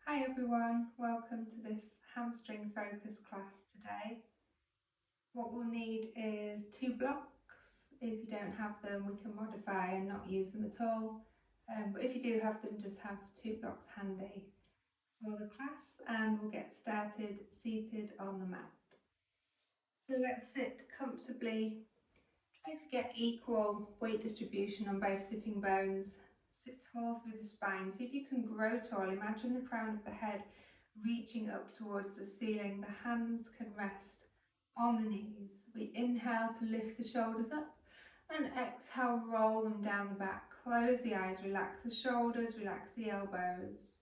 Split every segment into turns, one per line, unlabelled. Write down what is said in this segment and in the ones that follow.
Hi everyone, welcome to this hamstring focus class today. What we'll need is 2 blocks. If you don't have them, we can modify and not use them at all. But if you do have them, just have 2 blocks handy for the class, and we'll get started seated on the mat. So let's sit comfortably. Try to get equal weight distribution on both sitting bones. Sit tall through the spine. See if you can grow tall. Imagine the crown of the head reaching up towards the ceiling. The hands can rest on the knees. We inhale to lift the shoulders up and exhale, roll them down the back. Close the eyes, relax the shoulders, relax the elbows.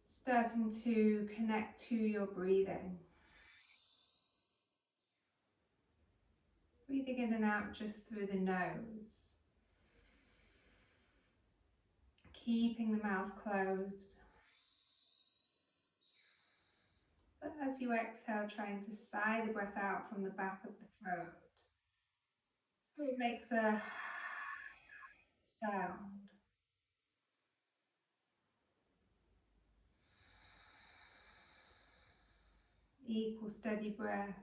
Starting to connect to your breathing. Breathing in and out just through the nose. Keeping the mouth closed. But as you exhale, trying to sigh the breath out from the back of the throat. So it makes a sound. Equal steady breath.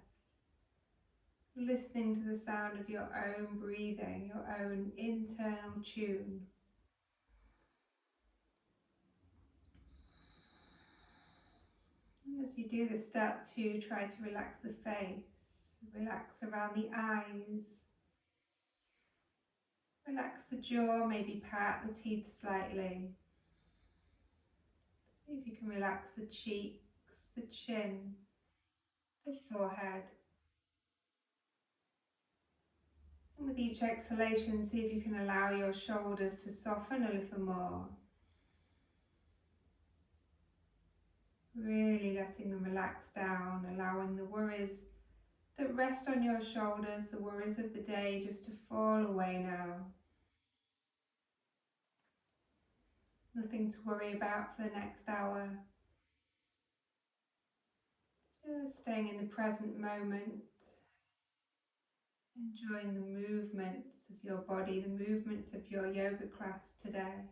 Listening to the sound of your own breathing, your own internal tune. And as you do this, start to try to relax the face, relax around the eyes, relax the jaw, maybe part the teeth slightly. See if you can relax the cheeks, the chin, the forehead. And with each exhalation, see if you can allow your shoulders to soften a little more. Really letting them relax down, allowing the worries that rest on your shoulders, the worries of the day, just to fall away now. Nothing to worry about for the next hour. Just staying in the present moment, enjoying the movements of your body, the movements of your yoga class today.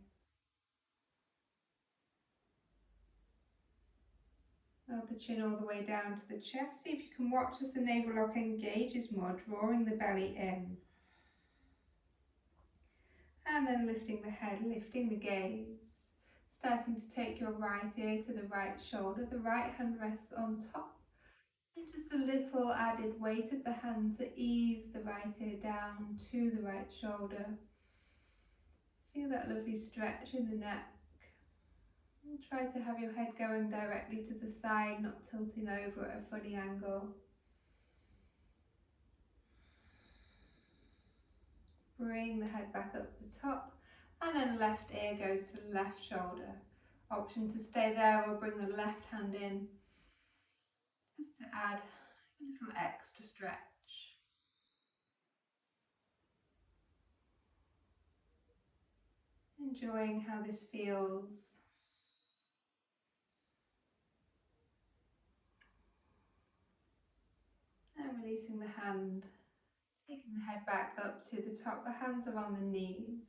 Lower the chin all the way down to the chest. See if you can watch as the navel lock engages more, drawing the belly in. And then lifting the head, lifting the gaze. Starting to take your right ear to the right shoulder. The right hand rests on top. And just a little added weight of the hand to ease the right ear down to the right shoulder. Feel that lovely stretch in the neck. And try to have your head going directly to the side, not tilting over at a funny angle. Bring the head back up to the top, and then left ear goes to left shoulder. Option to stay there or bring the left hand in, just to add a little extra stretch. Enjoying how this feels. And releasing the hand, taking the head back up to the top. The hands are on the knees.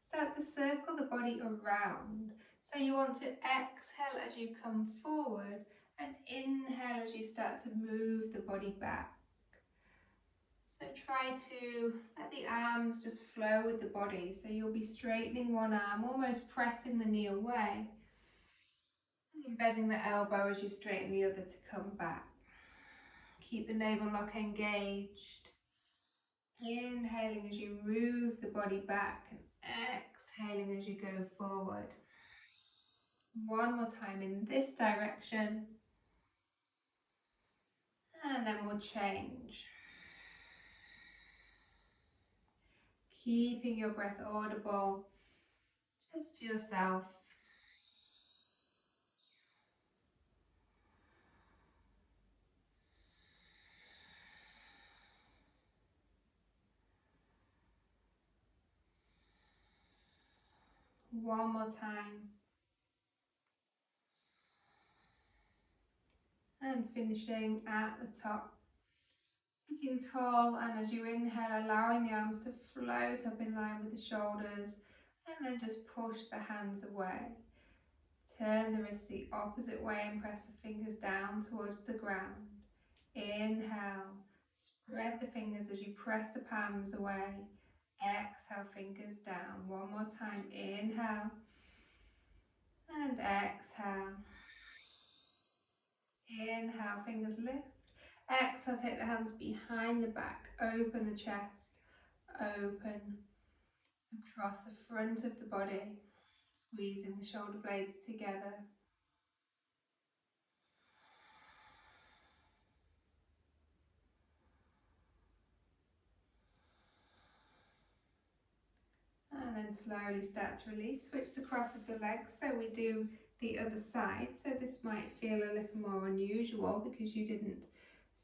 Start to circle the body around. So you want to exhale as you come forward and inhale as you start to move the body back. So try to let the arms just flow with the body. So you'll be straightening one arm, almost pressing the knee away. And embedding the elbow as you straighten the other to come back. Keep the navel lock engaged. Inhaling as you move the body back and exhaling as you go forward. One more time in this direction. And then we'll change. Keeping your breath audible, just to yourself. One more time. And finishing at the top. Sitting tall, and as you inhale, allowing the arms to float up in line with the shoulders, and then just push the hands away. Turn the wrists the opposite way and press the fingers down towards the ground. Inhale, spread the fingers as you press the palms away. Exhale, fingers down. One more time. Inhale and exhale. Inhale, fingers lift. Exhale, take the hands behind the back. Open the chest. Open across the front of the body. Squeezing the shoulder blades together. And then slowly start to release. Switch the cross of the legs so we do the other side. So this might feel a little more unusual because you didn't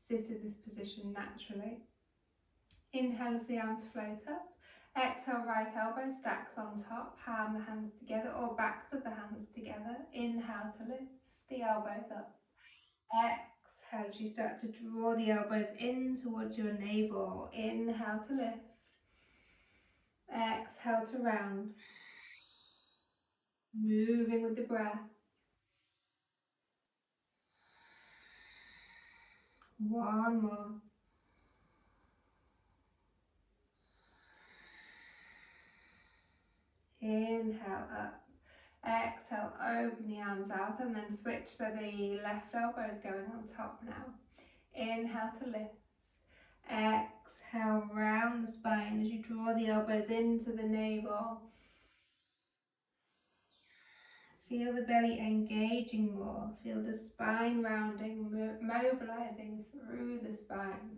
sit in this position naturally. Inhale as the arms float up. Exhale, right elbow stacks on top. Palm the hands together or backs of the hands together. Inhale to lift the elbows up. Exhale as you start to draw the elbows in towards your navel. Inhale to lift. Exhale to round. Moving with the breath. One more. Inhale up. Exhale, open the arms out and then switch so the left elbow is going on top now. Inhale to lift. Exhale, round the spine as you draw the elbows into the navel. Feel the belly engaging more. Feel the spine rounding, mobilizing through the spine.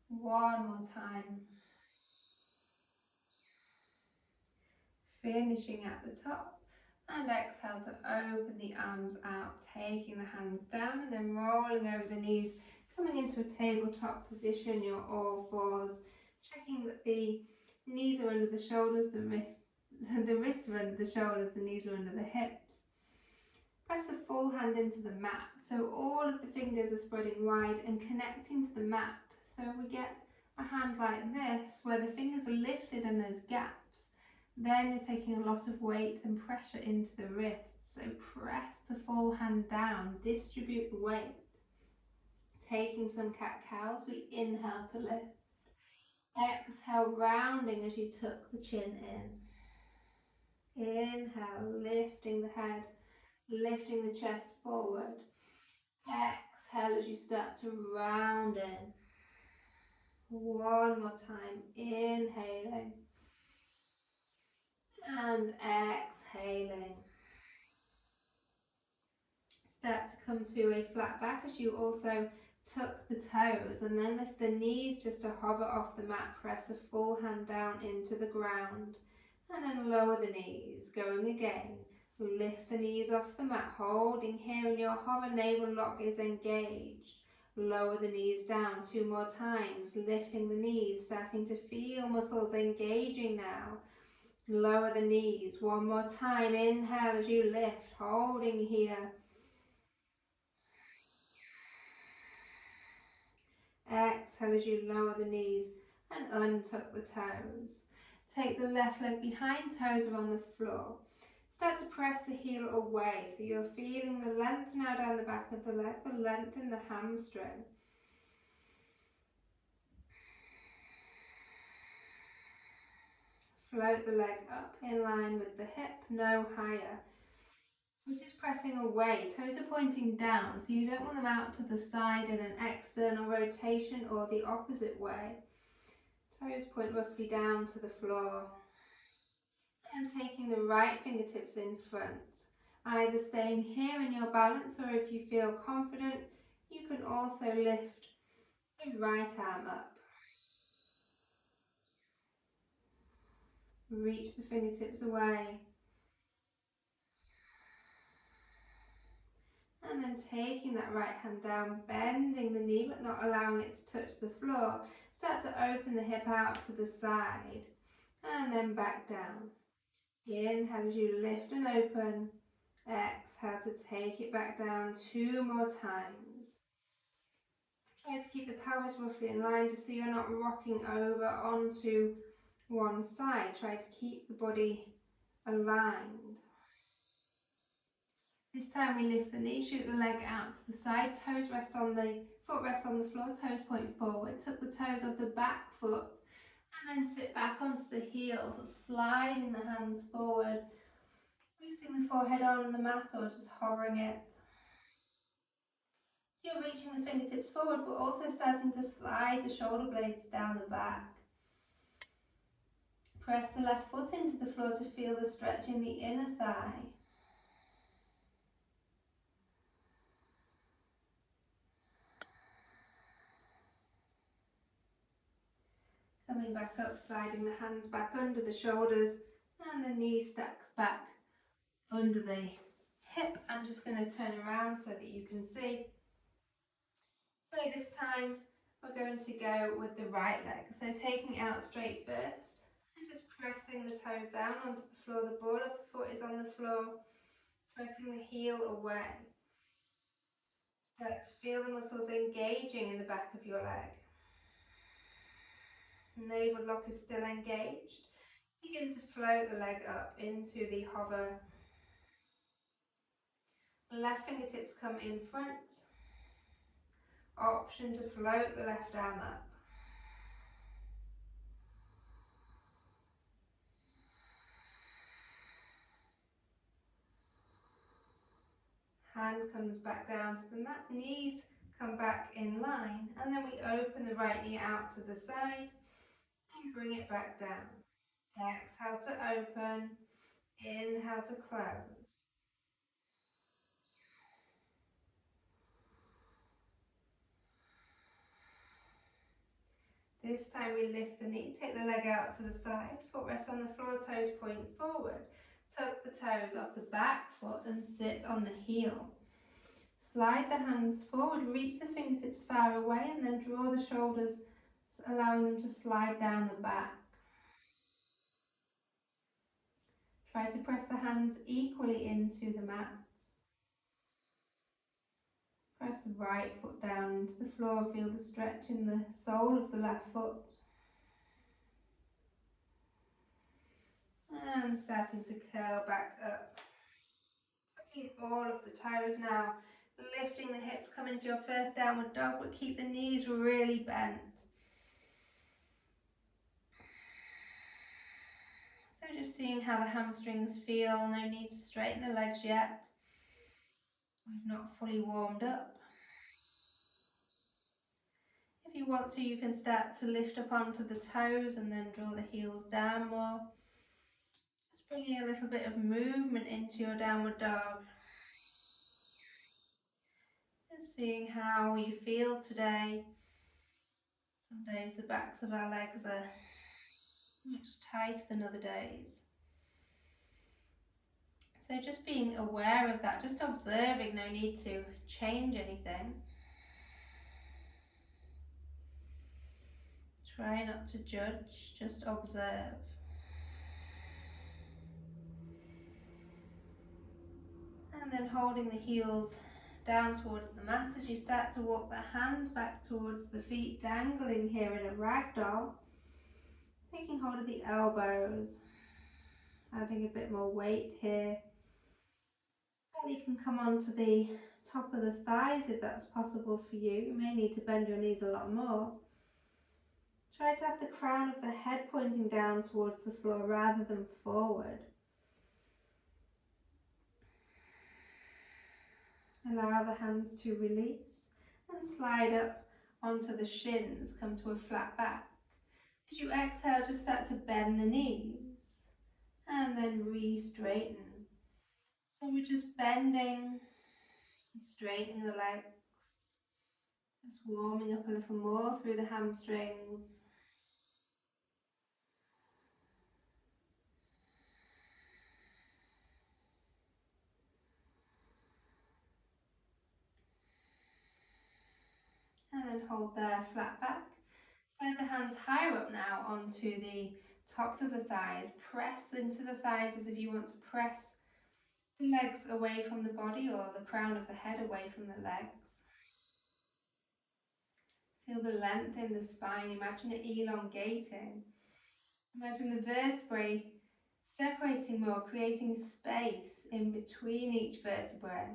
One more time. Finishing at the top. And exhale to open the arms out, taking the hands down and then rolling over the knees, coming into a tabletop position, your all fours, checking that the knees are under the shoulders, the wrists are under the shoulders, the knees are under the hips. Press the full hand into the mat, so all of the fingers are spreading wide and connecting to the mat. So if we get a hand like this, where the fingers are lifted and there's gaps, then you're taking a lot of weight and pressure into the wrists. So press the full hand down, distribute the weight. Taking some cat-cows, we inhale to lift. Exhale, rounding as you tuck the chin in. Inhale, lifting the head, lifting the chest forward. Exhale as you start to round in. One more time, inhaling. And exhaling. Start to come to a flat back as you also tuck the toes and then lift the knees just to hover off the mat. Press a full hand down into the ground and then lower the knees. Going again. Lift the knees off the mat, holding here and your hover navel lock is engaged. Lower the knees down 2 more times, lifting the knees, starting to feel muscles engaging now. Lower the knees 1 more time. Inhale as you lift, holding here. Exhale as you lower the knees and untuck the toes. Take the left leg behind, toes are on the floor. Start to press the heel away, so you're feeling the length now down the back of the leg, the length in the hamstring. Float the leg up in line with the hip, no higher. So just pressing away, toes are pointing down, so you don't want them out to the side in an external rotation or the opposite way. Toes point roughly down to the floor. And taking the right fingertips in front. Either staying here in your balance, or if you feel confident, you can also lift the right arm up. Reach the fingertips away. And then taking that right hand down, bending the knee but not allowing it to touch the floor. Start to open the hip out to the side and then back down. Inhale as you lift and open. Exhale to take it back down 2 more times. So try to keep the pelvis roughly in line just so you're not rocking over onto one side. Try to keep the body aligned. This time we lift the knee, shoot the leg out to the side, toes rest on the foot rests on the floor, toes point forward, tuck the toes of the back foot, and then sit back onto the heels, sliding the hands forward, resting the forehead on the mat or just hovering it. So you're reaching the fingertips forward, but also starting to slide the shoulder blades down the back. Press the left foot into the floor to feel the stretch in the inner thigh. Coming back up, sliding the hands back under the shoulders, and the knee stacks back under the hip. I'm just going to turn around so that you can see. So this time we're going to go with the right leg. So taking it out straight first and just pressing the toes down onto the floor. The ball of the foot is on the floor, pressing the heel away. Start to feel the muscles engaging in the back of your leg. Navel lock is still engaged. Begin to float the leg up into the hover. Left fingertips come in front. Option to float the left arm up. Hand comes back down to the mat, knees come back in line, and then we open the right knee out to the side and bring it back down. Exhale to open, inhale to close. This time we lift the knee, take the leg out to the side, foot rests on the floor, toes point forward. Tuck the toes off the back foot and sit on the heel. Slide the hands forward, reach the fingertips far away, and then draw the shoulders, allowing them to slide down the back. Try to press the hands equally into the mat. Press the right foot down into the floor, feel the stretch in the sole of the left foot. And starting to curl back up. Tucking all of the toes now, lifting the hips, come into your first downward dog, but keep the knees really bent. So just seeing how the hamstrings feel, no need to straighten the legs yet. We've not fully warmed up. If you want to, you can start to lift up onto the toes and then draw the heels down more. Just bringing a little bit of movement into your downward dog. Just seeing how you feel today. Some days the backs of our legs are much tighter than other days. So just being aware of that, just observing, no need to change anything. Try not to judge, just observe. And then holding the heels down towards the mat as you start to walk the hands back towards the feet, dangling here in a ragdoll. Taking hold of the elbows, adding a bit more weight here. And you can come onto the top of the thighs if that's possible for you. You may need to bend your knees a lot more. Try to have the crown of the head pointing down towards the floor rather than forward. Allow the hands to release and slide up onto the shins, come to a flat back. As you exhale, just start to bend the knees and then re-straighten. So we're just bending and straightening the legs, just warming up a little more through the hamstrings. And then hold there, flat back. Slide the hands higher up now onto the tops of the thighs. Press into the thighs as if you want to press the legs away from the body or the crown of the head away from the legs. Feel the length in the spine. Imagine it elongating. Imagine the vertebrae separating more, creating space in between each vertebrae.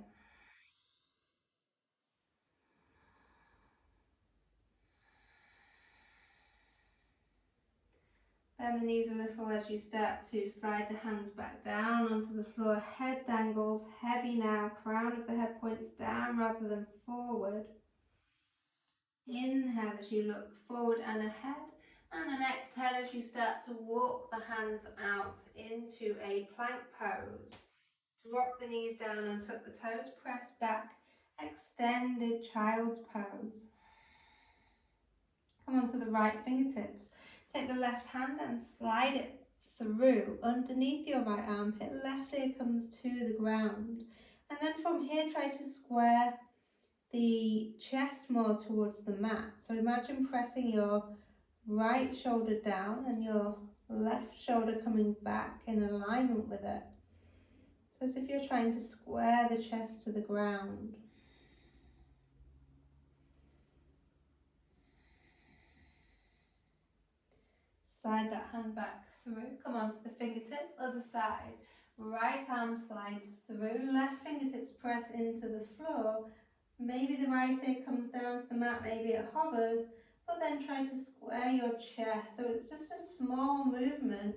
Bend the knees a little as you start to slide the hands back down onto the floor. Head dangles heavy now, crown of the head points down rather than forward. Inhale as you look forward and ahead, and then exhale as you start to walk the hands out into a plank pose. Drop the knees down and tuck the toes, press back, extended child's pose. Come onto the right fingertips. Take the left hand and slide it through underneath your right armpit. Left ear comes to the ground. And then from here, try to square the chest more towards the mat. So imagine pressing your right shoulder down and your left shoulder coming back in alignment with it. So as if you're trying to square the chest to the ground. Slide that hand back through, come onto the fingertips, other side. Right arm slides through, left fingertips press into the floor. Maybe the right ear comes down to the mat, maybe it hovers, but then try to square your chest. So it's just a small movement.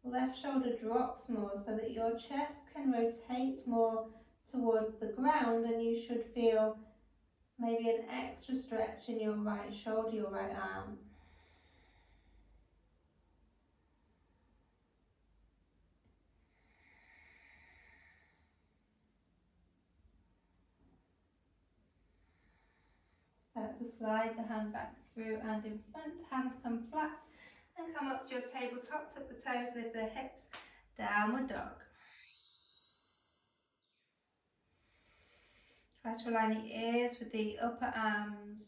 Left shoulder drops more so that your chest can rotate more towards the ground, and you should feel maybe an extra stretch in your right shoulder, your right arm. Start to slide the hand back through and in front, hands come flat and come up to your tabletop, tuck the toes, lift the hips, downward dog. Try to align the ears with the upper arms.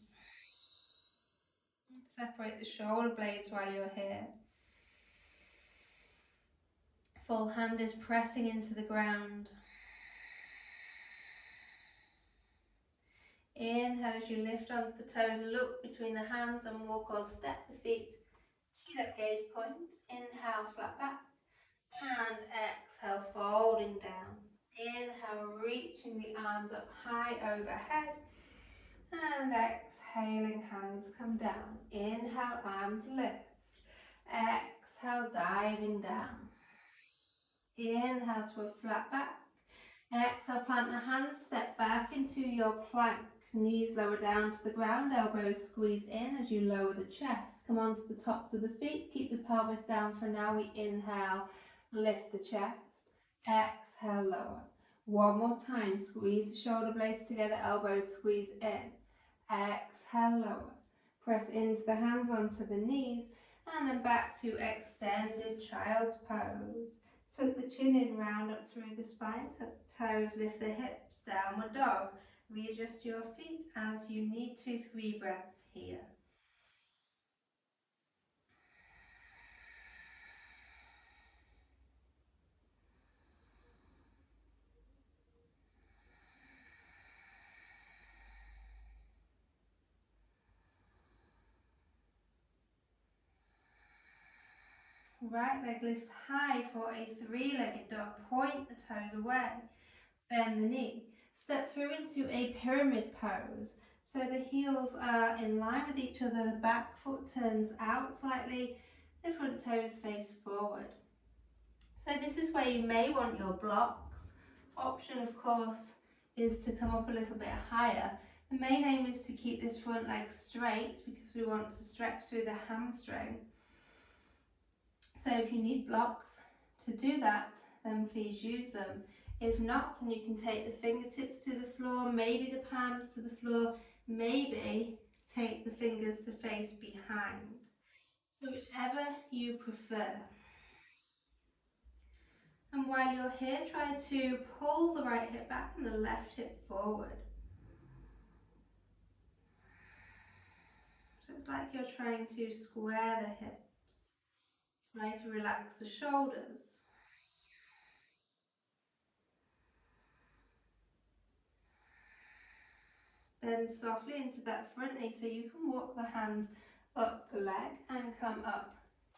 Separate the shoulder blades while you're here. Full hand is pressing into the ground. Inhale as you lift onto the toes, look between the hands and walk or step the feet to that gaze point. Inhale, flat back, and exhale, folding down. Inhale, reaching the arms up high overhead, and exhaling, hands come down. Inhale, arms lift. Exhale, diving down. Inhale to a flat back. Exhale, plant the hands, step back into your plank. Knees lower down to the ground, elbows squeeze in as you lower the chest. Come onto the tops of the feet, keep the pelvis down for now. We inhale, lift the chest. Exhale, lower. One more time, squeeze the shoulder blades together, elbows squeeze in. Exhale, lower. Press into the hands onto the knees, and then back to extended child's pose. Tuck the chin in, round up through the spine, tuck the toes, lift the hips, downward dog. Readjust your feet as you need to. 3 breaths here. Right leg lifts high for a 3-legged dog. Point the toes away. Bend the knee. Step through into a pyramid pose. So the heels are in line with each other, the back foot turns out slightly, the front toes face forward. So this is where you may want your blocks. Option, of course, is to come up a little bit higher. The main aim is to keep this front leg straight because we want to stretch through the hamstring. So if you need blocks to do that, then please use them. If not, then you can take the fingertips to the floor, maybe the palms to the floor, maybe take the fingers to face behind. So whichever you prefer. And while you're here, try to pull the right hip back and the left hip forward. So it's like you're trying to square the hips. Try to relax the shoulders. Bend softly into that front knee so you can walk the hands up the leg and come up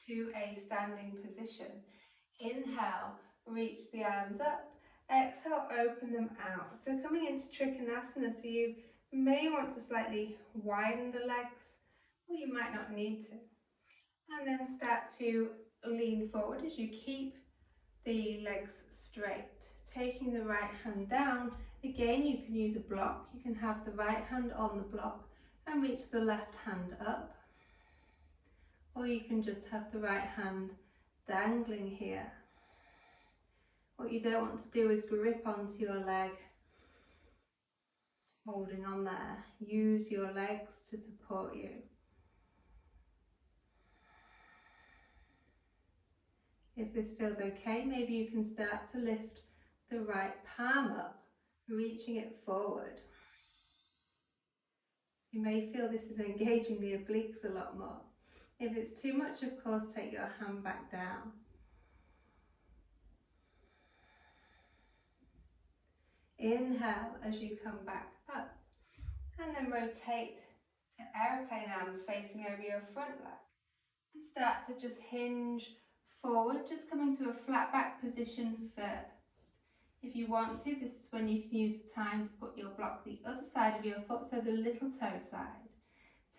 to a standing position. Inhale, reach the arms up. Exhale, open them out. So coming into Trikonasana, so you may want to slightly widen the legs, or you might not need to. And then start to lean forward as you keep the legs straight. Taking the right hand down. Again, you can use a block. You can have the right hand on the block and reach the left hand up. Or you can just have the right hand dangling here. What you don't want to do is grip onto your leg, holding on there. Use your legs to support you. If this feels okay, maybe you can start to lift the right palm up, reaching it forward. You may feel this is engaging the obliques a lot more. If it's too much, of course, take your hand back down. Inhale as you come back up, and then rotate to aeroplane arms facing over your front leg. And start to just hinge forward, just coming to a flat back position first. If you want to, this is when you can use the time to put your block the other side of your foot, so the little toe side.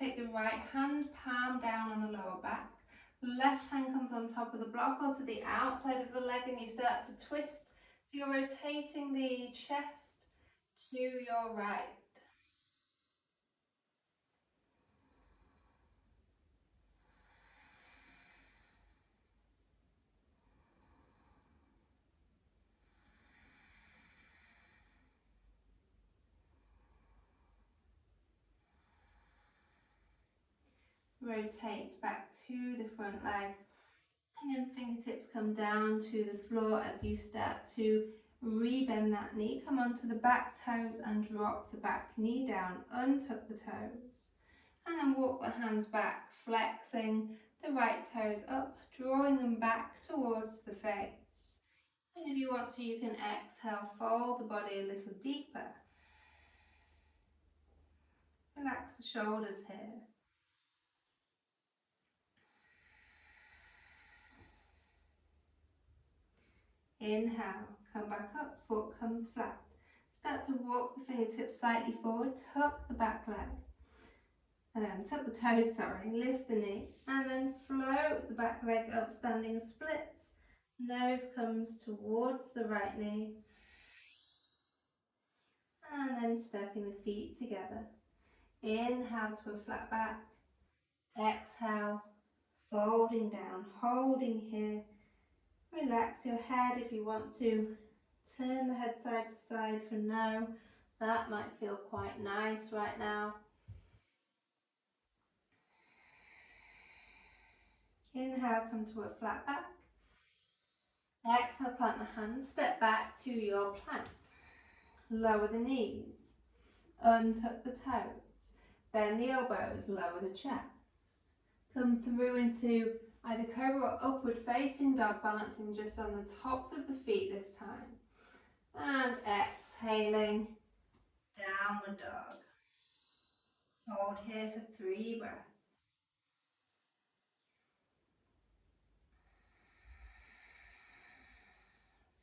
Take the right hand, palm down on the lower back. Left hand comes on top of the block or to the outside of the leg, and you start to twist. So you're rotating the chest to your right. Rotate back to the front leg, and then fingertips come down to the floor as you start to rebend that knee. Come onto the back toes and drop the back knee down. Untuck the toes, and then walk the hands back, flexing the right toes up, drawing them back towards the face. And if you want to, you can exhale, fold the body a little deeper. Relax the shoulders here. Inhale, come back up, foot comes flat. Start to walk the fingertips slightly forward, tuck the back leg. Tuck the toes, lift the knee, and then float the back leg up, standing splits. Nose comes towards the right knee. And then stepping the feet together. Inhale to a flat back. Exhale, folding down, holding here. Relax your head if you want to. Turn the head side to side for no. That might feel quite nice right now. Inhale, come to a flat back. Exhale, plant the hands, step back to your plank. Lower the knees, untuck the toes, bend the elbows, lower the chest. Come through into either cobra or upward facing dog, balancing just on the tops of the feet this time. And exhaling, downward dog. Hold here for 3 breaths.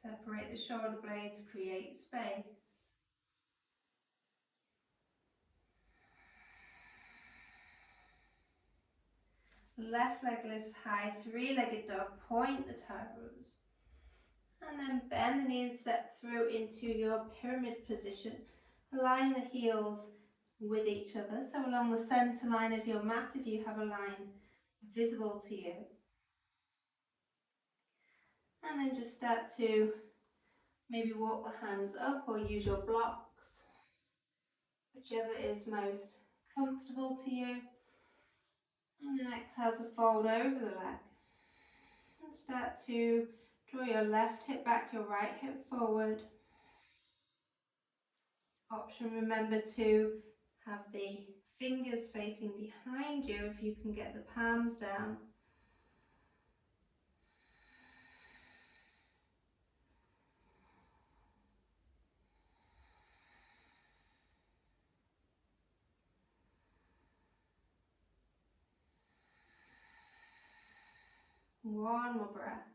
Separate the shoulder blades, create space. Left leg lifts high, 3-legged dog, point the toes. And then bend the knee and step through into your pyramid position. Align the heels with each other, so along the center line of your mat if you have a line visible to you. And then just start to maybe walk the hands up or use your blocks, whichever is most comfortable to you. And then exhale to fold over the leg. And start to draw your left hip back, your right hip forward. Option, remember to have the fingers facing behind you if you can get the palms down. One more breath.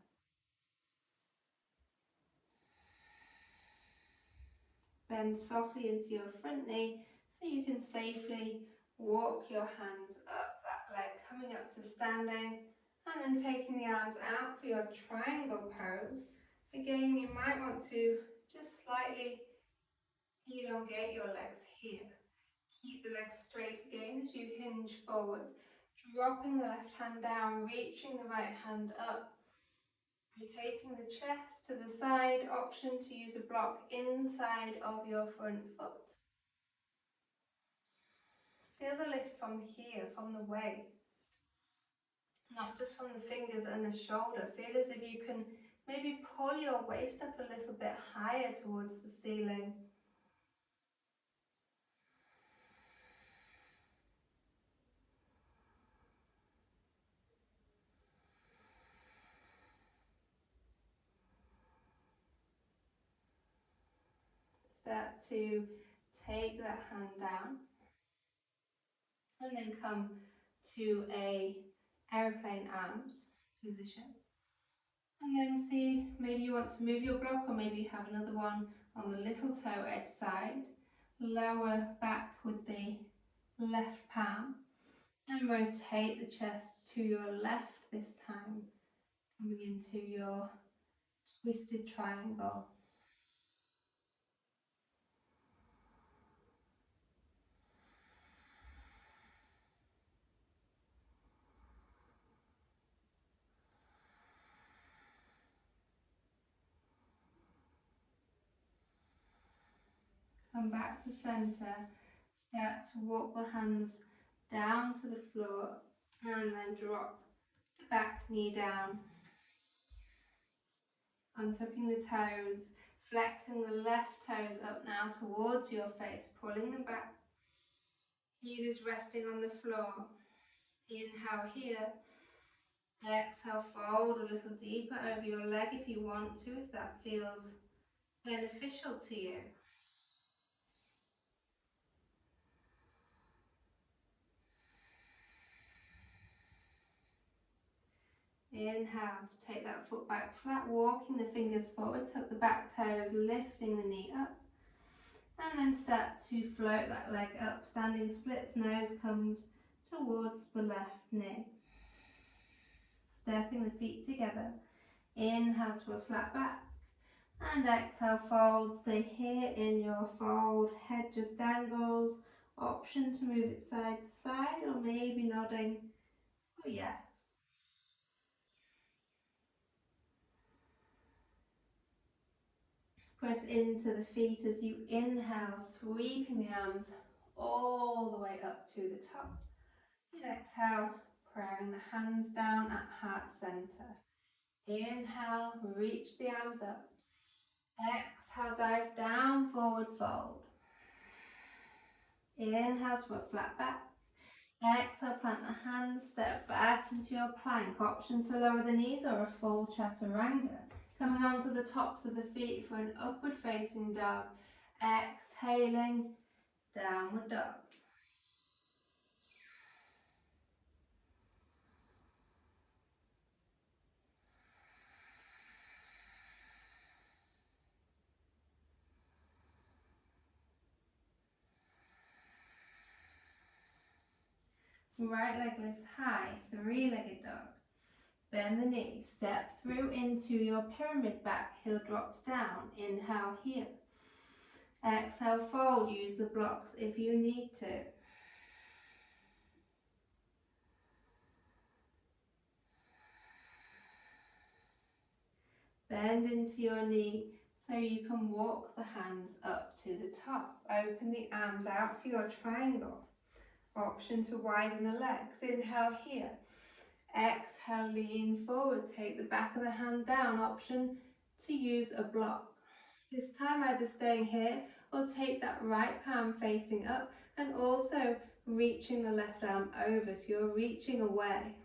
Bend softly into your front knee so you can safely walk your hands up that leg, coming up to standing, and then taking the arms out for your triangle pose. Again, you might want to just slightly elongate your legs here. Keep the legs straight again as you hinge forward, dropping the left hand down, reaching the right hand up, rotating the chest to the side, option to use a block inside of your front foot. Feel the lift from here, from the waist, not just from the fingers and the shoulder. Feel as if you can maybe pull your waist up a little bit higher towards the ceiling. Step two, take that hand down and then come to a airplane arms position. And then see, maybe you want to move your block, or maybe you have another one on the little toe edge side. Lower back with the left palm and rotate the chest to your left this time, coming into your twisted triangle. Come back to center, start to walk the hands down to the floor and then drop the back knee down. Untucking the toes, flexing the left toes up now towards your face, pulling them back. Heel is resting on the floor. Inhale here. Exhale, fold a little deeper over your leg if you want to, if that feels beneficial to you. Inhale to take that foot back flat, walking the fingers forward, tuck the back toes, lifting the knee up. And then start to float that leg up, standing splits, nose comes towards the left knee. Stepping the feet together. Inhale to a flat back. And exhale, fold. Stay here in your fold. Head just dangles. Option to move it side to side, or maybe nodding. Oh yes. Press into the feet as you inhale, sweeping the arms all the way up to the top. And exhale, pressing the hands down at heart center. Inhale, reach the arms up. Exhale, dive down, forward fold. Inhale to a flat back. Exhale, plant the hands, step back into your plank. Option to lower the knees or a full chaturanga. Coming onto the tops of the feet for an upward facing dog. Exhaling, downward dog. Right leg lifts high, three-legged dog. Bend the knee, step through into your pyramid back, heel drops down. Inhale here. Exhale, fold, use the blocks if you need to. Bend into your knee so you can walk the hands up to the top. Open the arms out for your triangle. Option to widen the legs. Inhale here. Exhale, lean forward. Take the back of the hand down. Option to use a block. This time either staying here or take that right palm facing up and also reaching the left arm over, so you're reaching away.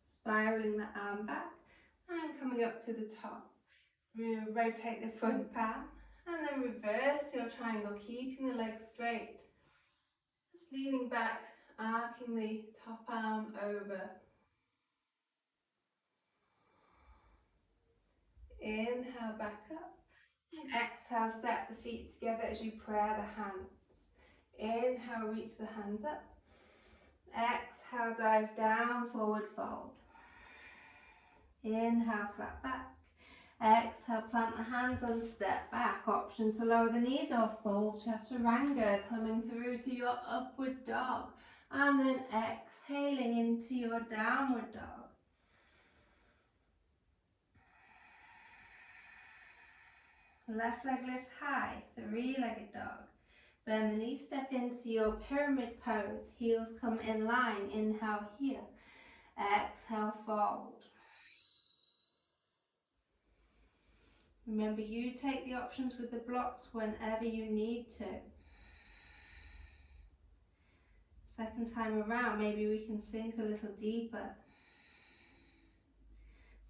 Spiraling the arm back and coming up to the top. Rotate the front palm And then reverse your triangle, keeping the legs straight. Just leaning back, arcing the top arm over. Inhale, back up. And exhale, step the feet together as you prayer the hands. Inhale, reach the hands up. Exhale, dive down, forward fold. Inhale, flat back. Exhale, plant the hands and step back. Option to lower the knees or full chaturanga, coming through to your upward dog. And then exhaling into your downward dog. Left leg lifts high, three-legged dog. Bend the knees, step into your pyramid pose. Heels come in line. Inhale here. Exhale, fold. Remember, you take the options with the blocks whenever you need to. Second time around, maybe we can sink a little deeper.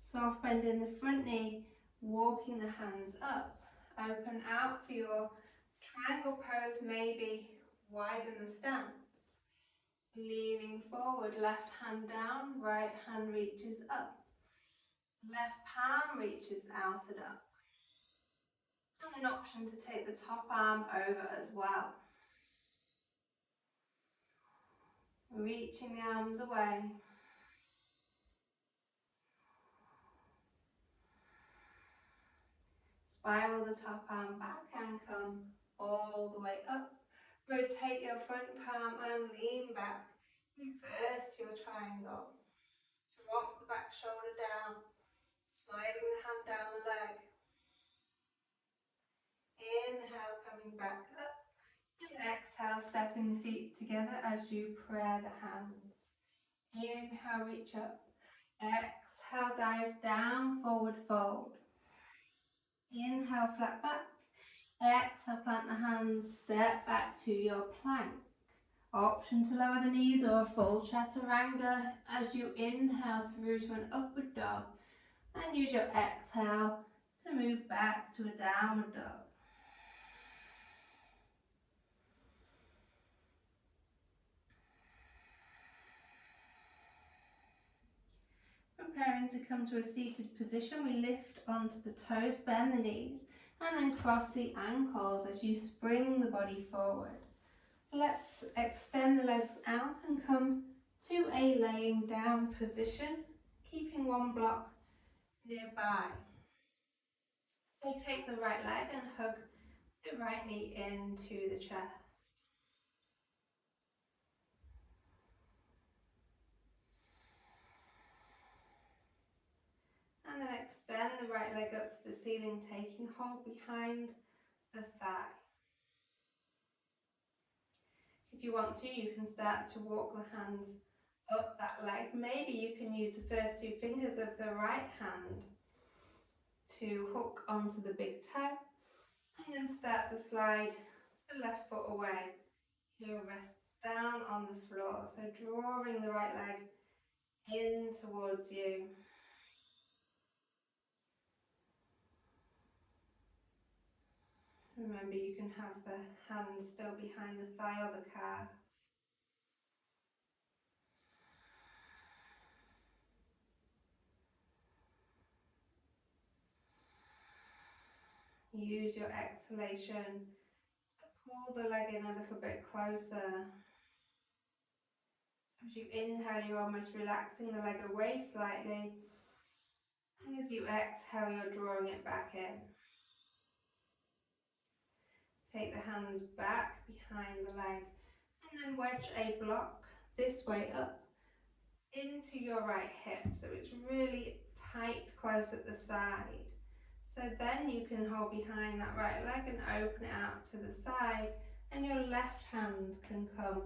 Soft bend in the front knee, walking the hands up. Open out for your triangle pose, maybe widen the stance. Leaning forward, left hand down, right hand reaches up. Left palm reaches out and up. And an option to take the top arm over as well. Reaching the arms away. Spiral the top arm back and come all the way up. Rotate your front palm and lean back. Reverse your triangle. Drop the back shoulder down. Sliding the hand down the leg. Inhale, coming back up. And exhale, stepping the feet together as you prayer the hands. Inhale, reach up. Exhale, dive down, forward fold. Inhale, flat back. Exhale, plant the hands, step back to your plank. Option to lower the knees or full chaturanga as you inhale through to an upward dog. And use your exhale to move back to a downward dog. Preparing to come to a seated position, we lift onto the toes, bend the knees, and then cross the ankles as you spring the body forward. Let's extend the legs out and come to a laying down position, keeping one block nearby. So take the right leg and hug the right knee into the chest. And then extend the right leg up to the ceiling, taking hold behind the thigh. If you want to, you can start to walk the hands up that leg. Maybe you can use the first two fingers of the right hand to hook onto the big toe, and then start to slide the left foot away. Heel rests down on the floor, so drawing the right leg in towards you. Remember, you can have the hands still behind the thigh or the calf. Use your exhalation to pull the leg in a little bit closer. As you inhale, you're almost relaxing the leg away slightly. And as you exhale, you're drawing it back in. Take the hands back behind the leg and then wedge a block this way up into your right hip. So it's really tight, close at the side. So then you can hold behind that right leg and open it out to the side, and your left hand can come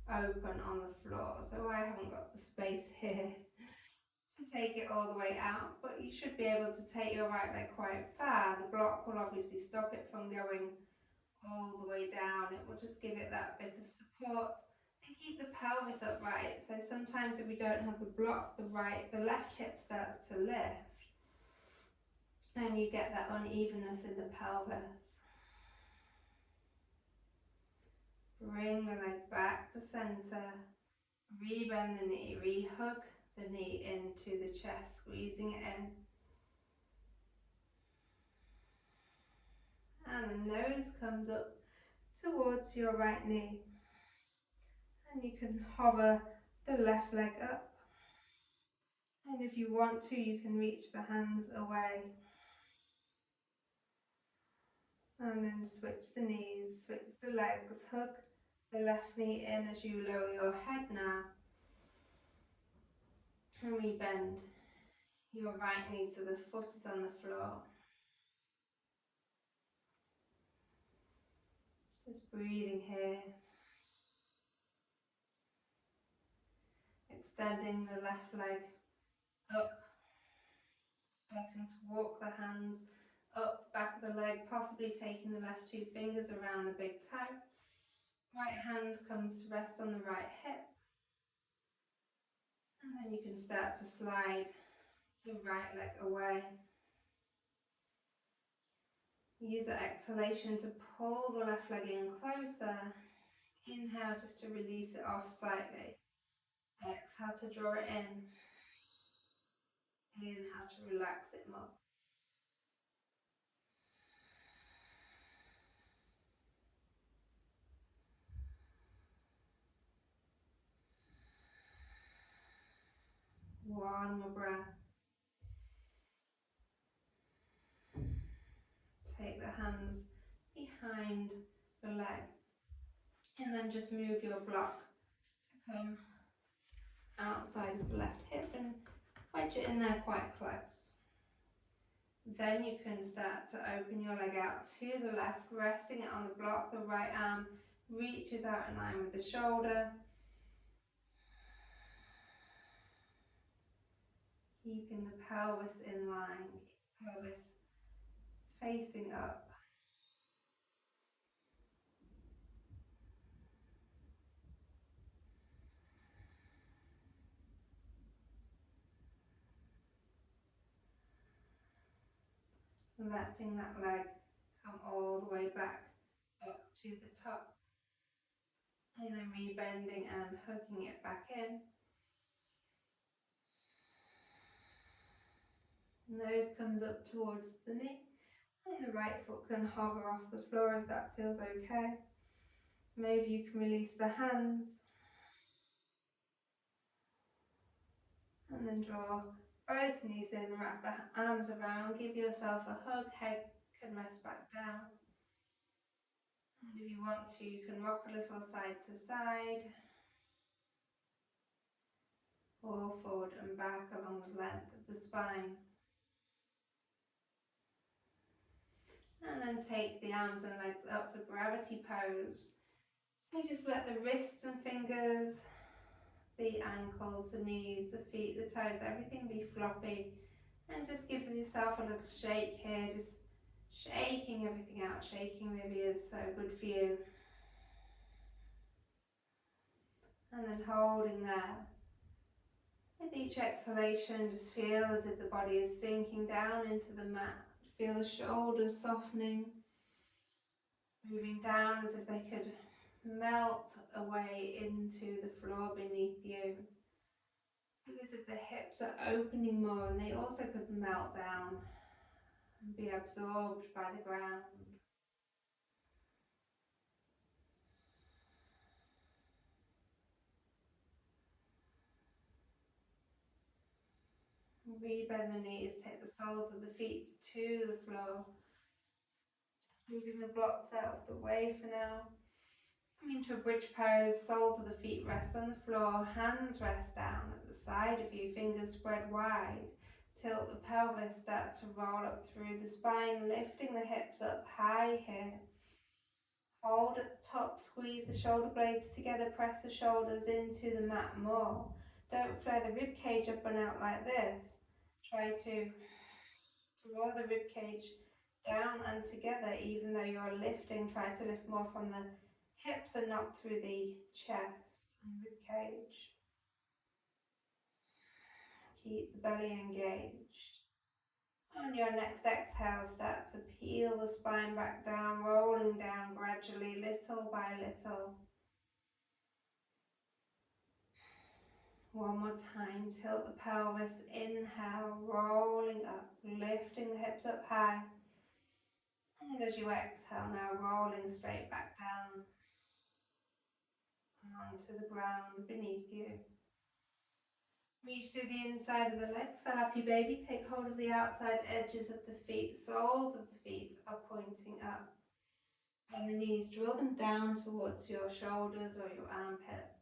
open on the floor. So I haven't got the space here to take it all the way out, but you should be able to take your right leg quite far. The block will obviously stop it from going all the way down. It will just give it that bit of support and keep the pelvis upright. So sometimes if we don't have the block, the left hip starts to lift and you get that unevenness in the pelvis. Bring the leg back to center. Rebend the knee, re-hug the knee into the chest, squeezing it in. And the nose comes up towards your right knee. And you can hover the left leg up. And if you want to, you can reach the hands away. And then switch the knees, switch the legs, hug the left knee in as you lower your head now. And rebend your right knee so the foot is on the floor. Just breathing here. Extending the left leg up. Starting to walk the hands up, back of the leg, possibly taking the left two fingers around the big toe. Right hand comes to rest on the right hip. And then you can start to slide the right leg away. Use the exhalation to pull the left leg in closer. Inhale just to release it off slightly. Exhale to draw it in. Inhale to relax it more. One more breath. Take the hands behind the leg. And then just move your block to come outside of the left hip and wedge it in there quite close. Then you can start to open your leg out to the left, resting it on the block. The right arm reaches out in line with the shoulder. Keeping the pelvis in line, pelvis facing up. Letting that leg come all the way back up to the top. And then rebending and hooking it back in. Nose comes up towards the knee. And the right foot can hover off the floor if that feels okay. Maybe you can release the hands. And then draw both knees in, wrap the arms around, give yourself a hug, head can rest back down. And if you want to, you can rock a little side to side, or forward and back along the length of the spine. And then take the arms and legs up for gravity pose. So just let the wrists and fingers, the ankles, the knees, the feet, the toes, everything be floppy. And just give yourself a little shake here, just shaking everything out. Shaking really is so good for you. And then holding there. With each exhalation, just feel as if the body is sinking down into the mat. Feel the shoulders softening, moving down as if they could melt away into the floor beneath you. Feel as if the hips are opening more and they also could melt down and be absorbed by the ground. Rebend the knees, take the soles of the feet to the floor. Just moving the blocks out of the way for now. Coming into a bridge pose, soles of the feet rest on the floor, hands rest down at the side of you, fingers spread wide. Tilt the pelvis, start to roll up through the spine, lifting the hips up high here. Hold at the top, squeeze the shoulder blades together, press the shoulders into the mat more. Don't flare the rib cage up and out like this. Try to draw the rib cage down and together, even though you're lifting. Try to lift more from the hips and not through the chest and rib cage. Keep the belly engaged. On your next exhale, start to peel the spine back down, rolling down gradually, little by little. One more time, tilt the pelvis, inhale, rolling up, lifting the hips up high. And as you exhale now, rolling straight back down onto the ground beneath you. Reach through the inside of the legs for happy baby. Take hold of the outside edges of the feet. Soles of the feet are pointing up. And the knees, draw them down towards your shoulders or your armpits.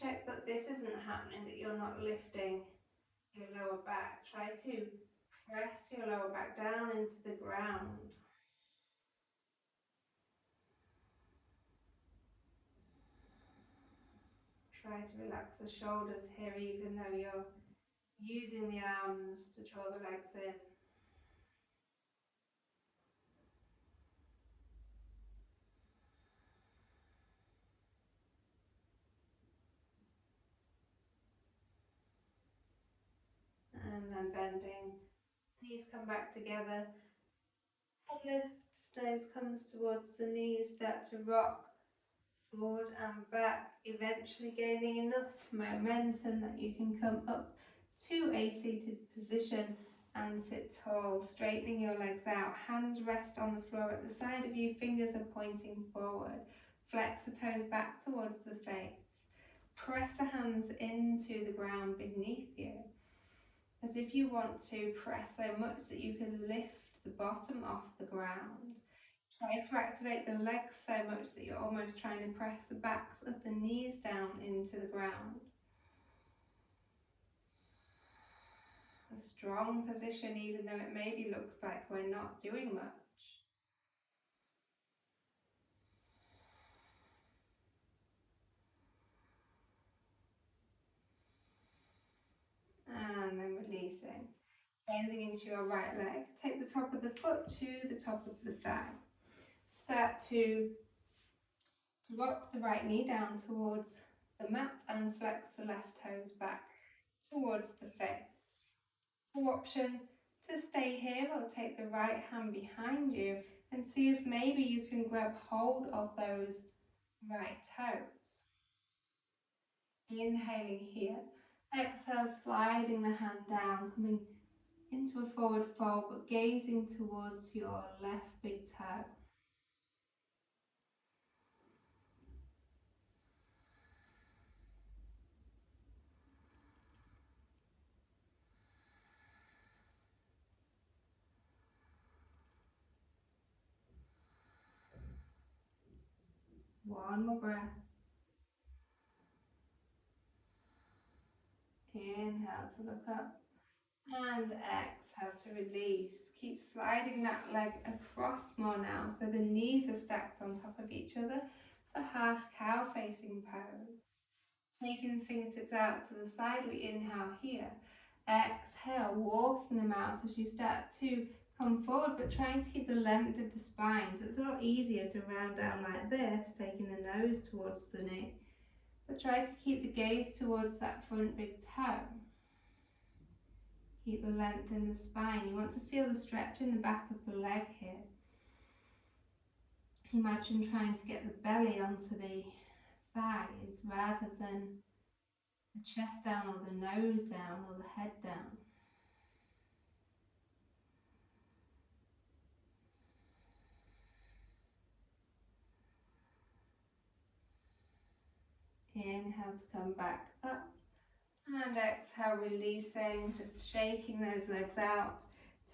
Check that this isn't happening, that you're not lifting your lower back. Try to press your lower back down into the ground. Try to relax the shoulders here, even though you're using the arms to draw the legs in. And then bending. Knees come back together. Head lifts, nose comes towards the knees, start to rock forward and back, eventually gaining enough momentum that you can come up to a seated position and sit tall, straightening your legs out. Hands rest on the floor at the side of you, fingers are pointing forward. Flex the toes back towards the face. Press the hands into the ground beneath you, as if you want to press so much that you can lift the bottom off the ground. Try to activate the legs so much that you're almost trying to press the backs of the knees down into the ground. A strong position, even though it maybe looks like we're not doing much. And then releasing. Bending into your right leg. Take the top of the foot to the top of the thigh. Start to drop the right knee down towards the mat and flex the left toes back towards the face. So option to stay here or take the right hand behind you and see if maybe you can grab hold of those right toes. Inhaling here. Exhale, sliding the hand down, coming into a forward fold, but gazing towards your left big toe. One more breath. Inhale to look up and exhale to release. Keep sliding that leg across more now, so the knees are stacked on top of each other for half cow facing pose. Taking the fingertips out to the side, we inhale here. Exhale, walking them out as you start to come forward, but trying to keep the length of the spine. So it's a lot easier to round down like this, taking the nose towards the knee. But try to keep the gaze towards that front big toe. Keep the length in the spine. You want to feel the stretch in the back of the leg here. Imagine trying to get the belly onto the thighs rather than the chest down or the nose down or the head down. Inhale to come back up and exhale, releasing, just shaking those legs out,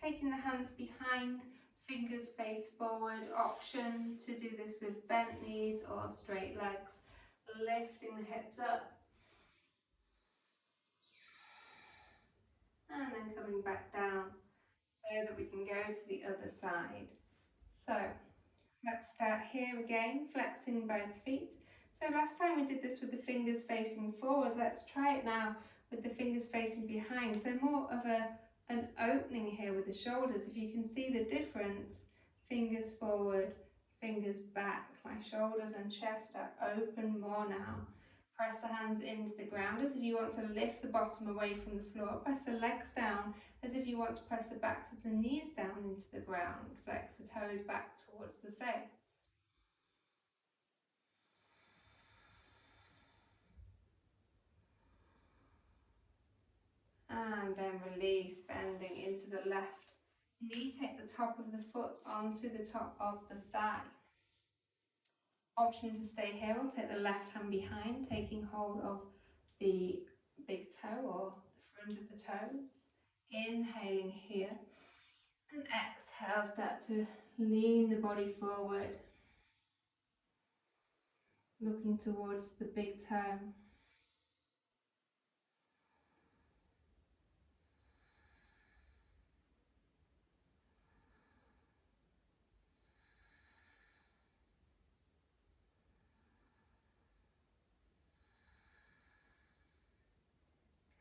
taking the hands behind, fingers face forward. Option to do this with bent knees or straight legs, lifting the hips up and then coming back down so that we can go to the other side. So let's start here again, flexing both feet. So last time we did this with the fingers facing forward. Let's try it now with the fingers facing behind. So more of an opening here with the shoulders. If you can see the difference, fingers forward, fingers back. My shoulders and chest are open more now. Press the hands into the ground as if you want to lift the bottom away from the floor. Press the legs down as if you want to press the backs of the knees down into the ground. Flex the toes back towards the face. and then release, bending into the left knee. Take the top of the foot onto the top of the thigh. Option to stay here, we'll take the left hand behind, taking hold of the big toe or the front of the toes. Inhaling here, and exhale, start to lean the body forward, looking towards the big toe.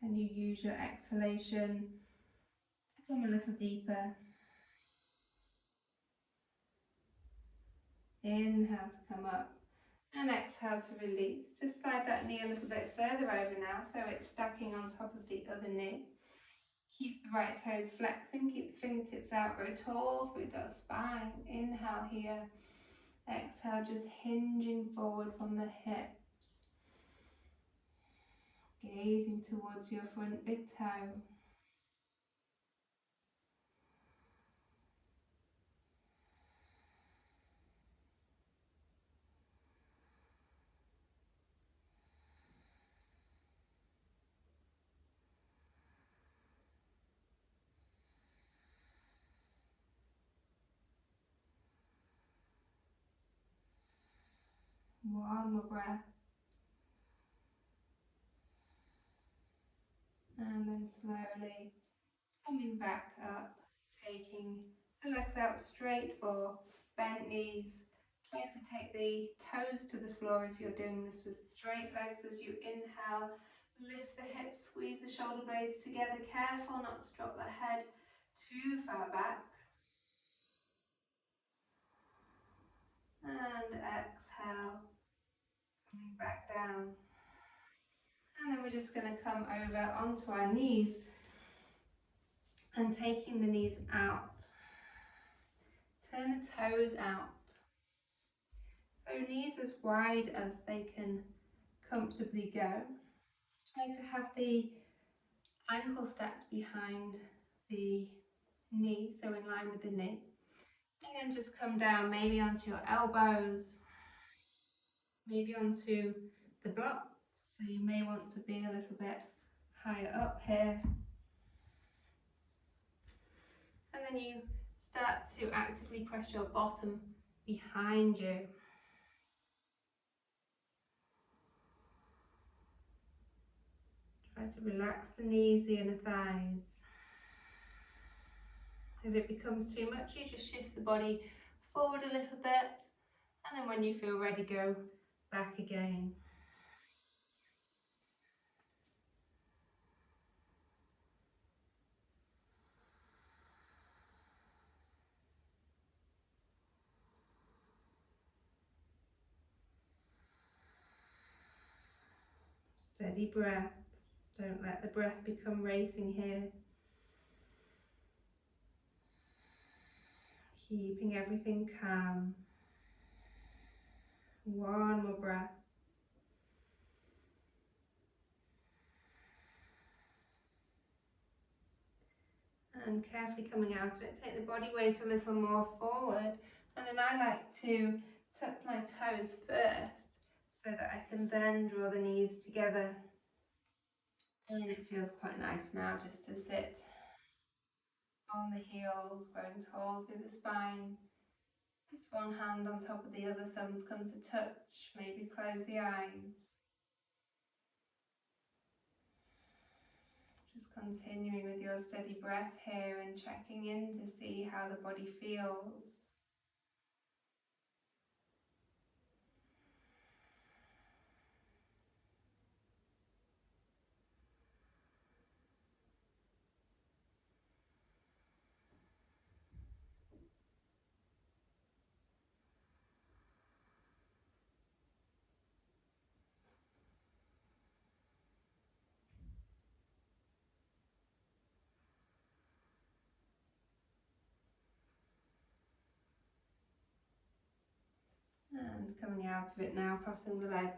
And you use your exhalation to come a little deeper. Inhale to come up and exhale to release. Just slide that knee a little bit further over now so it's stacking on top of the other knee. Keep the right toes flexing, keep the fingertips out, grow tall through the spine. Inhale here, exhale just hinging forward from the hips. Gazing towards your front big toe. One more breath. And then slowly coming back up, taking the legs out straight or bent knees. Try to take the toes to the floor if you're doing this with straight legs as you inhale. Lift the hips, squeeze the shoulder blades together. Careful not to drop the head too far back. And exhale, coming back down. And then we're just going to come over onto our knees and taking the knees out. Turn the toes out. So knees as wide as they can comfortably go. Try to have the ankle stacked behind the knee, so in line with the knee. And then just come down maybe onto your elbows, maybe onto the blocks. So you may want to be a little bit higher up here. And then you start to actively press your bottom behind you. Try to relax the knees, the inner thighs. If it becomes too much, you just shift the body forward a little bit, and then when you feel ready, go back again. Steady breaths. Don't let the breath become racing here. Keeping everything calm. One more breath. And carefully coming out of it, take the body weight a little more forward. And then I like to tuck my toes first so that I can then draw the knees together. And it feels quite nice now just to sit on the heels, growing tall through the spine. Just one hand on top of the other, thumbs come to touch, maybe close the eyes. Just continuing with your steady breath here and checking in to see how the body feels. And coming out of it now, crossing the legs.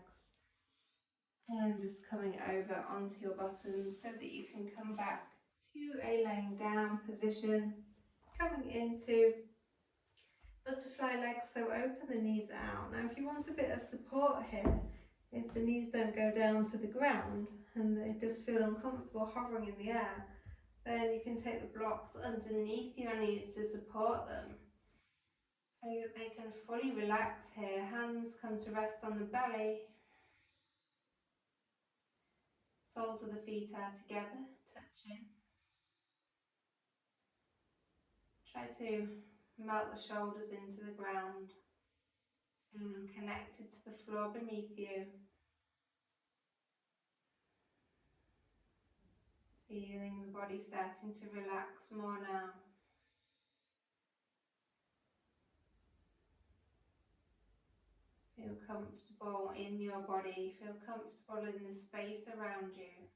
And just coming over onto your bottom so that you can come back to a laying down position, coming into butterfly legs, so open the knees out. Now if you want a bit of support here, if the knees don't go down to the ground and they just feel uncomfortable hovering in the air, then you can take the blocks underneath your knees to support them so that they can fully relax here. Hands come to rest on the belly. Soles of the feet are together, touching. Try to melt the shoulders into the ground. Feel them connected to the floor beneath you. Feeling the body starting to relax more now. Feel comfortable in your body. Feel comfortable in the space around you.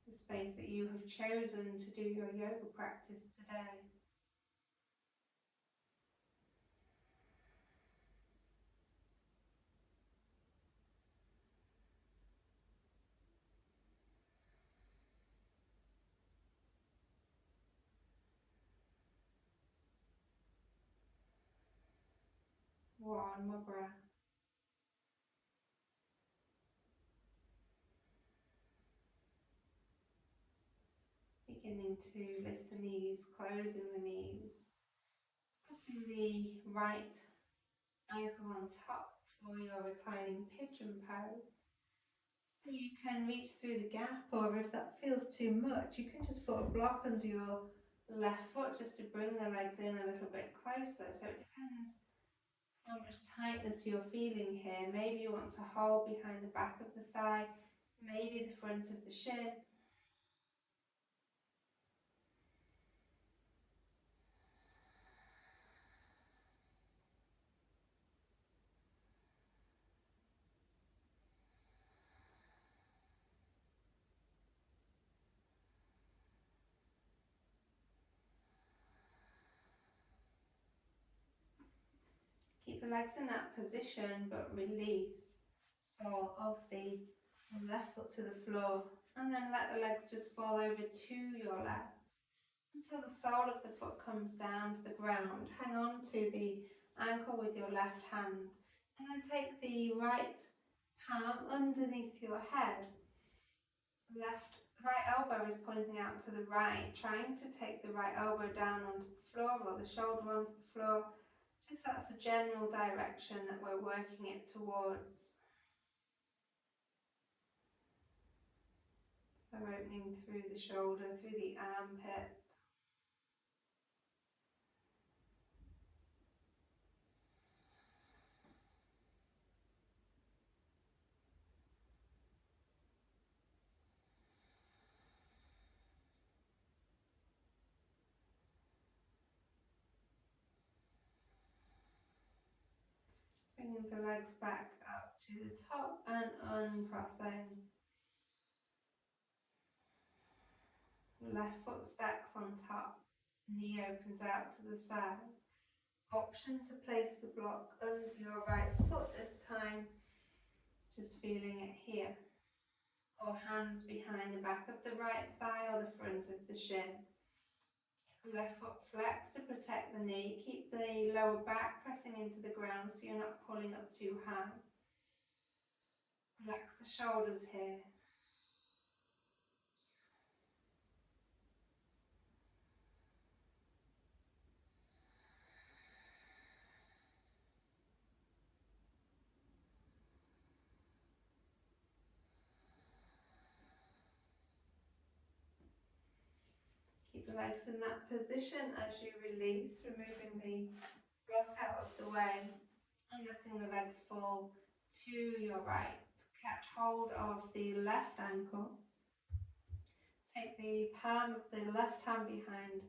The space that you have chosen to do your yoga practice today. One more breath. Beginning to lift the knees, closing the knees. Pressing the right ankle on top for your reclining pigeon pose. So you can reach through the gap, or if that feels too much, you can just put a block under your left foot just to bring the legs in a little bit closer. So it depends how much tightness you're feeling here. Maybe you want to hold behind the back of the thigh, maybe the front of the shin. Keep the legs in that position, but release sole of the left foot to the floor, and then let the legs just fall over to your left until the sole of the foot comes down to the ground. Hang on to the ankle with your left hand, and then take the right palm underneath your head. Right elbow is pointing out to the right, trying to take the right elbow down onto the floor or the shoulder onto the floor. Just that's the general direction that we're working it towards. So opening through the shoulder, through the armpit. Bringing the legs back up to the top and uncrossing. Left foot stacks on top, knee opens out to the side. Option to place the block under your right foot this time, just feeling it here. Or hands behind the back of the right thigh or the front of the shin. Left foot flex to protect the knee. Keep the lower back pressing into the ground so you're not pulling up too high. Relax the shoulders here. Keep the legs in that position as you release, removing the block out of the way and letting the legs fall to your right. Catch hold of the left ankle. Take the palm of the left hand behind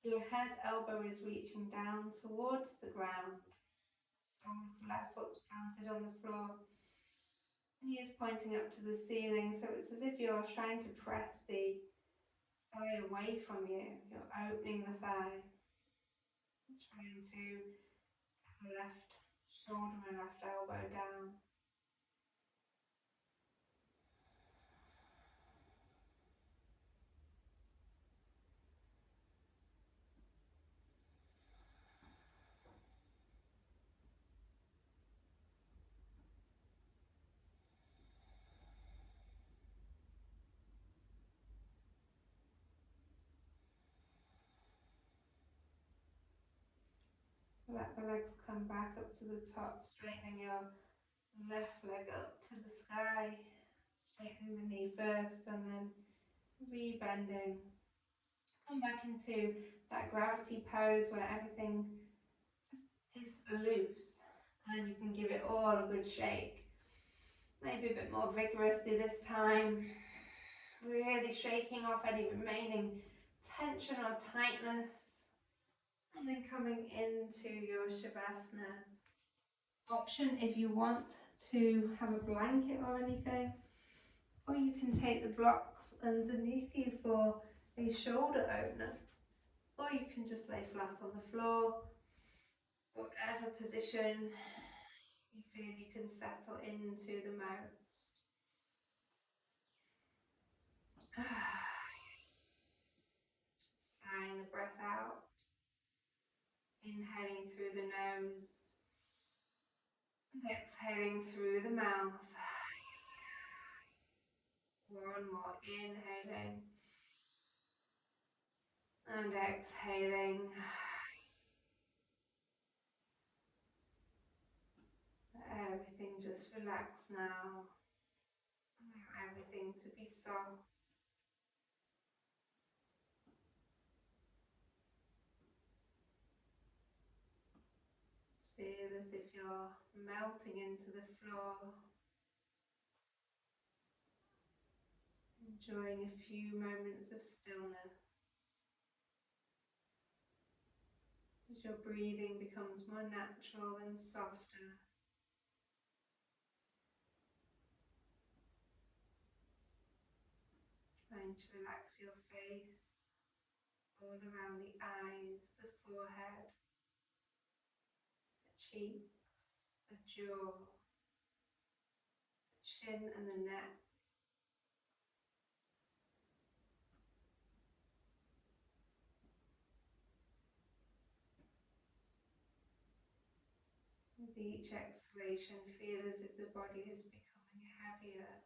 your head, elbow is reaching down towards the ground. Sole of the left foot's planted on the floor. Knee is pointing up to the ceiling, so it's as if you're trying to press the thigh away from you. You're opening the thigh. Trying to get the left shoulder and left elbow down. Let the legs come back up to the top, straightening your left leg up to the sky, straightening the knee first and then rebending. Come back into that gravity pose where everything just is loose and you can give it all a good shake. Maybe a bit more vigorously this time, really shaking off any remaining tension or tightness, and then coming into your Shavasana. Option if you want to have a blanket or anything, or you can take the blocks underneath you for a shoulder opener, or you can just lay flat on the floor. Whatever position you feel you can settle into the most. Sighing the breath out, inhaling through the nose and exhaling through the mouth. One more, inhaling and exhaling. Let everything just relax now. Allow everything to be soft. Feel as if you're melting into the floor. Enjoying a few moments of stillness. As your breathing becomes more natural and softer. Trying to relax your face, all around the eyes, the forehead, the cheeks, the jaw, the chin and the neck. With each exhalation, feel as if the body is becoming heavier.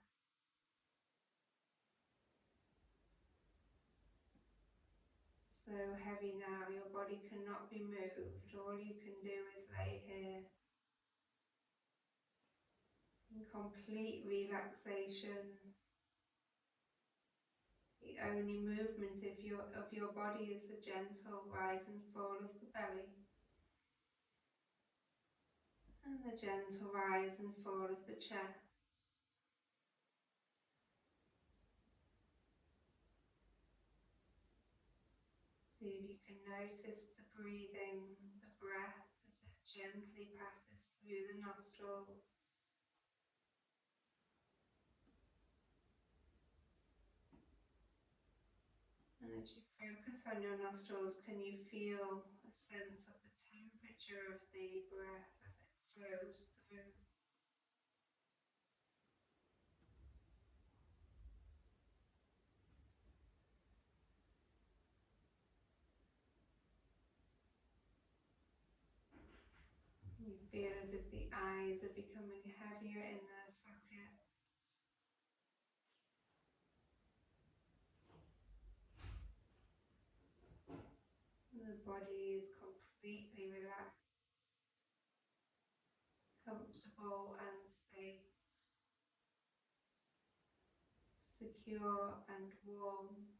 So heavy now, your body cannot be moved. All you can do is lay here in complete relaxation. The only movement of your body is the gentle rise and fall of the belly. And the gentle rise and fall of the chest. See if you can notice the breathing, the breath as it gently passes through the nostrils. And as you focus on your nostrils, can you feel a sense of the temperature of the breath as it flows through? You feel as if the eyes are becoming heavier in their sockets. And the body is completely relaxed, comfortable and safe, secure and warm.